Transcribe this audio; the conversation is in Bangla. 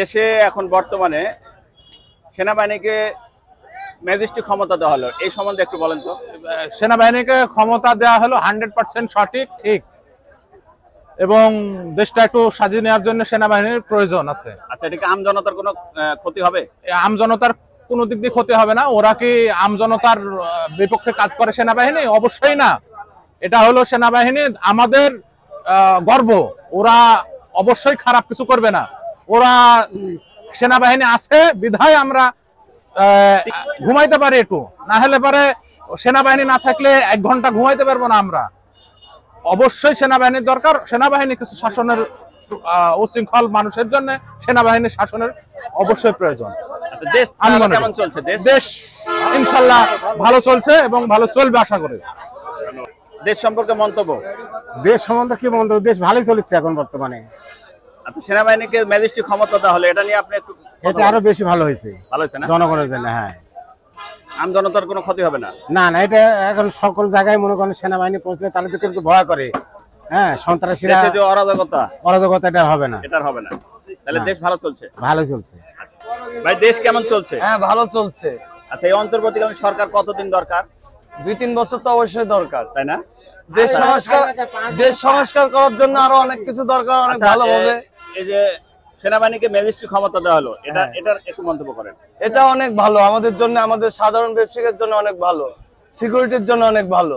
দেশে এখন বর্তমানে সেনাবাহিনীকে ম্যাজিস্ট্রেট ক্ষমতা দেওয়া হলো, এই সম্বন্ধে একটু বলেন তো। সেনাবাহিনীকে ক্ষমতা দেওয়া হলো 100% সঠিক, ঠিক, এবং দেশটা একটু সাজিয়ে নেওয়ার জন্য সেনাবাহিনীর প্রয়োজন আছে। আচ্ছা, এটা কি আম জনতার কোনো ক্ষতি হবে? আম জনতার কোনো দিক দিয়ে ক্ষতি হবে না। ওরা কি আম জনতার বিপক্ষে কাজ করে সেনাবাহিনী? অবশ্যই না। এটা হলো সেনাবাহিনী আমাদের গর্ব। ওরা অবশ্যই খারাপ কিছু করবে না। ওরা সেনাবাহিনী আছে বিধায় আমরা ঘুমাইতে পারি একটু, না হলে পরে সেনাবাহিনী না থাকলে 1 ঘন্টা ঘুমাইতে পারবো না আমরা। অবশ্যই সেনাবাহিনীর দরকার। সেনাবাহিনী কিছু শাসনের উশৃঙ্খল মানুষের জন্য সেনাবাহিনীর শাসনের অবশ্যই প্রয়োজন। দেশ কেমন চলছে? দেশ ইনশাল্লাহ ভালো চলছে এবং ভালো চলবে আশা করি। দেশ সম্পর্কে মন্তব্য? দেশ সম্বন্ধে কি মন্তব্য? দেশ ভালোই চলছে এখন বর্তমানে। আচ্ছা, সেনাবাহিনীকে ম্যাজিস্ট্রেট ক্ষমতা দেওয়া হলো, এটা নিয়ে আপনি একটু। এটা আরো বেশি ভালো হয়েছে, ভালো হয়েছে না জনগণের জন্য? হ্যাঁ, আম জনতার কোনো ক্ষতি হবে না? না না, এটা এখন সকল জায়গায় মনে করেন সেনাবাহিনী পৌঁছলে তাহলে তো কিন্তু ভয় করে। হ্যাঁ, সন্ত্রাসীরা দেশে যে অরাজকতা এটা হবে না, এটা হবে না। তাহলে দেশ ভালো চলছে? ভালো চলছে। ভাই, দেশ কেমন চলছে? হ্যাঁ, ভালো চলছে। আচ্ছা, এই অন্তর্বর্তীকালীন সরকার কতদিন দরকার? 2-3 বছর তো অবশ্যই দরকার, তাই না? দেশ সংস্কার করার জন্য আরো অনেক কিছু দরকার, অনেক ভালো হবে। এই যে সেনাবাহিনীকে ম্যাজিস্ট্রেট ক্ষমতা দেওয়া হলো, এটার একটু মন্তব্য করেন। এটা অনেক ভালো আমাদের জন্য, আমাদের সাধারণ ব্যবসায়ীদের জন্য অনেক ভালো, সিকিউরিটির জন্য অনেক ভালো।